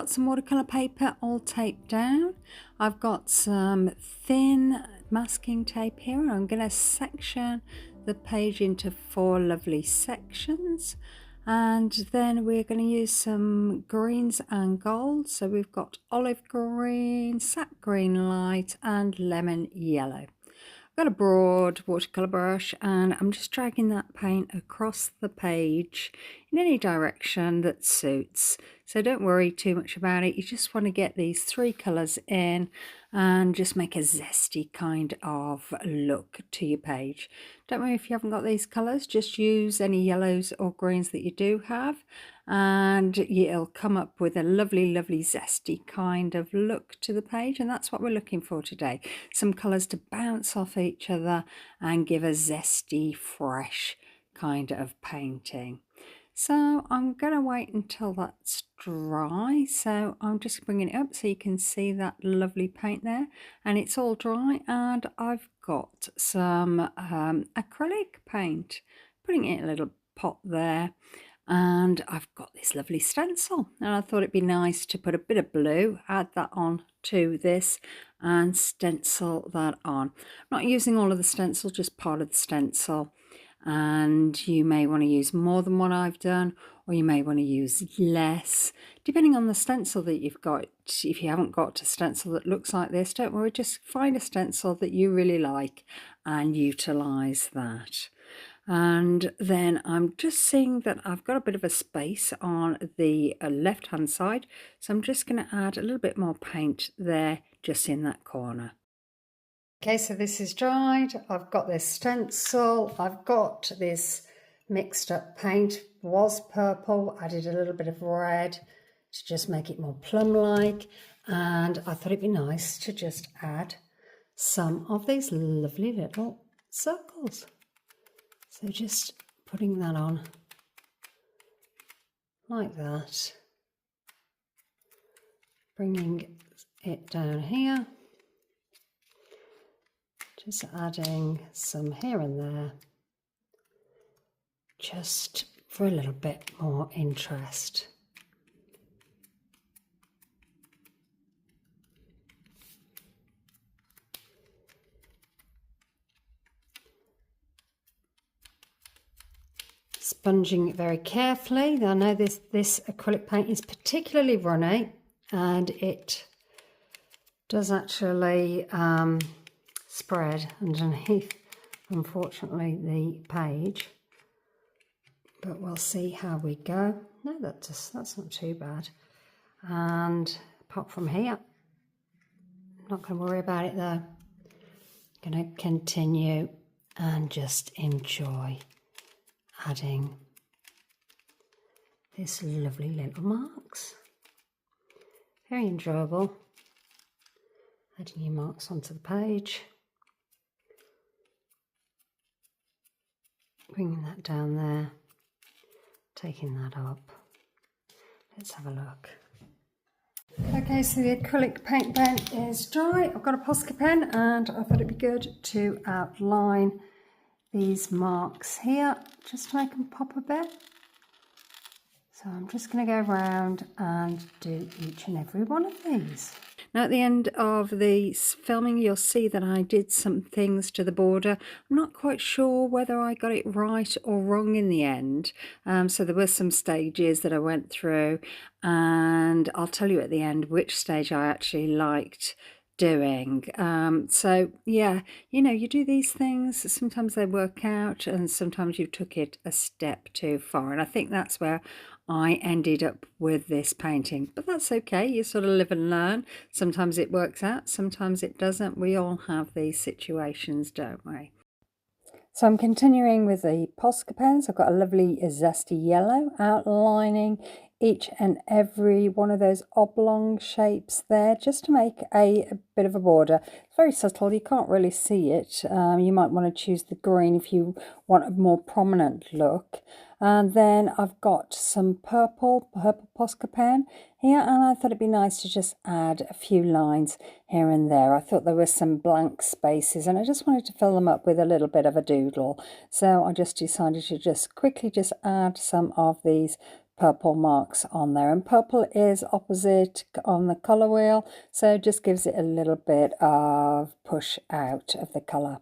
got some watercolor paper all taped down. I've got some thin masking tape here. I'm going to section the page into 4 lovely sections, and then we're going to use some greens and gold. So we've got olive green, sap green light and lemon yellow. I've got a broad watercolor brush and I'm just dragging that paint across the page in any direction that suits. So don't worry too much about it. You just want to get these 3 colors in and just make a zesty kind of look to your page. Don't worry if you haven't got these colors, just use any yellows or greens that you do have, and it'll come up with a lovely zesty kind of look to the page. And that's what we're looking for today, some colors to bounce off each other and give a zesty, fresh kind of painting. So I'm going to wait until that's dry. So I'm just bringing it up so you can see that lovely paint there, and it's all dry. And I've got some acrylic paint, putting it in a little pot there. And I've got this lovely stencil, and I thought it'd be nice to put a bit of blue, add that on to this and stencil that on. I'm not using all of the stencil, just part of the stencil. And you may want to use more than what I've done, or you may want to use less, depending on the stencil that you've got. If you haven't got a stencil that looks like this, don't worry, just find a stencil that you really like and utilize that. And then I'm just seeing that I've got a bit of a space on the left hand side, so I'm just going to add a little bit more paint there just in that corner. Okay, so this is dried. I've got this stencil, I've got this mixed up paint, was purple, added a little bit of red to just make it more plum-like, and I thought it'd be nice to just add some of these lovely little circles. So just putting that on like that, bringing it down here. Just adding some here and there, just for a little bit more interest. Sponging it very carefully. I know this acrylic paint is particularly runny, and it does actually spread underneath, unfortunately, the page, but we'll see how we go. No, that's not too bad. And apart from here, I'm not going to worry about it though. I'm going to continue and just enjoy adding these lovely little marks. Very enjoyable, adding your marks onto the page. Bringing that down there, taking that up. Let's have a look. Okay, so the acrylic paint pen is dry. I've got a Posca pen and I thought it'd be good to outline these marks here, just to make them pop a bit. So I'm just going to go around and do each and every one of these. Now at the end of the filming, you'll see that I did some things to the border. I'm not quite sure whether I got it right or wrong in the end. So there were some stages that I went through, and I'll tell you at the end which stage I actually liked doing. So yeah, you know, you do these things, sometimes they work out and sometimes you took it a step too far, and I think that's where I ended up with this painting. But that's okay, you sort of live and learn. Sometimes it works out, sometimes it doesn't. We all have these situations, don't we? So I'm continuing with the Posca pens. I've got a lovely zesty yellow, outlining each and every one of those oblong shapes there, just to make a bit of a border. It's very subtle, you can't really see it. You might want to choose the green if you want a more prominent look. And then I've got some purple Posca pen here, and I thought it'd be nice to just add a few lines here and there. I thought there were some blank spaces and I just wanted to fill them up with a little bit of a doodle. So I just decided to just quickly just add some of these purple marks on there, and purple is opposite on the colour wheel, so it just gives it a little bit of push out of the colour.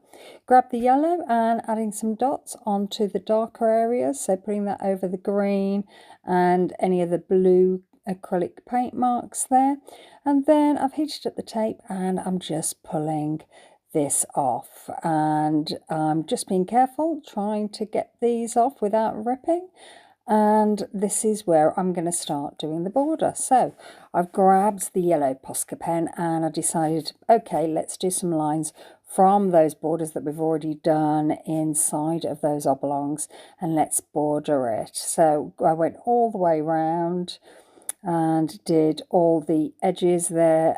Grab the yellow and adding some dots onto the darker areas, so putting that over the green and any of the blue acrylic paint marks there. And then I've heated up the tape and I'm just pulling this off, and just being careful trying to get these off without ripping. And this is where I'm going to start doing the border. So I've grabbed the yellow Posca pen and I decided, okay, let's do some lines from those borders that we've already done inside of those oblongs, and let's border it. So I went all the way around and did all the edges there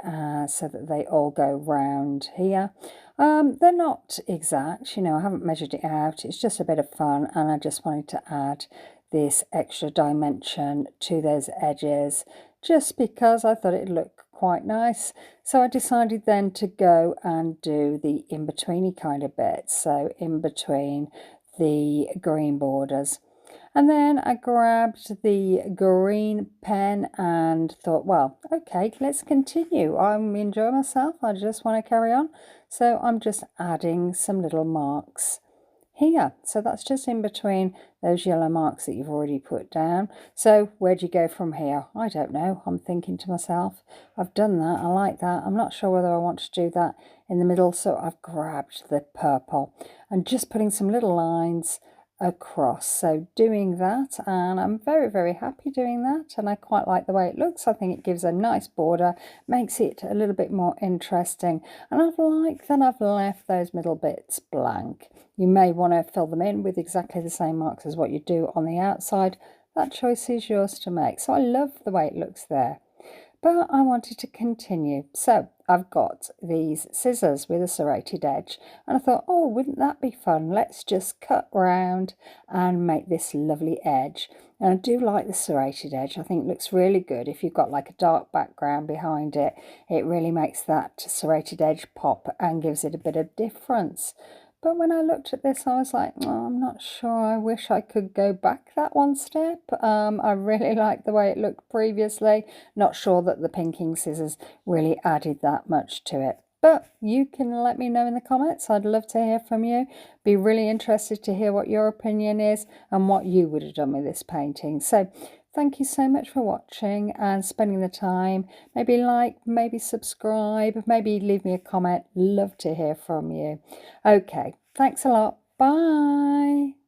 so that they all go round here. They're not exact, you know, I haven't measured it out, it's just a bit of fun, and I just wanted to add this extra dimension to those edges just because I thought it'd look quite nice. So I decided then to go and do the in-betweeny kind of bits, so in between the green borders. And then I grabbed the green pen and thought, well, okay, let's continue. I'm enjoying myself. I just want to carry on. So I'm just adding some little marks here. So that's just in between those yellow marks that you've already put down. So where do you go from here? I don't know. I'm thinking to myself, I've done that. I like that. I'm not sure whether I want to do that in the middle. So I've grabbed the purple and just putting some little lines across, so doing that, and I'm very, very happy doing that, and I quite like the way it looks. I think it gives a nice border, makes it a little bit more interesting, and I've liked that I've left those middle bits blank. You may want to fill them in with exactly the same marks as what you do on the outside. That choice is yours to make. So I love the way it looks there, but I wanted to continue. So I've got these scissors with a serrated edge, and I thought, oh, wouldn't that be fun? Let's just cut round and make this lovely edge. And I do like the serrated edge. I think it looks really good. If you've got like a dark background behind it, it really makes that serrated edge pop and gives it a bit of difference. But when I looked at this, I was like, oh, I'm not sure. I wish I could go back that one step. I really liked the way it looked previously. Not sure that the pinking scissors really added that much to it. But you can let me know in the comments. I'd love to hear from you. Be really interested to hear what your opinion is and what you would have done with this painting. So thank you so much for watching and spending the time. Maybe like, maybe subscribe, maybe leave me a comment. Love to hear from you. Okay, thanks a lot. Bye.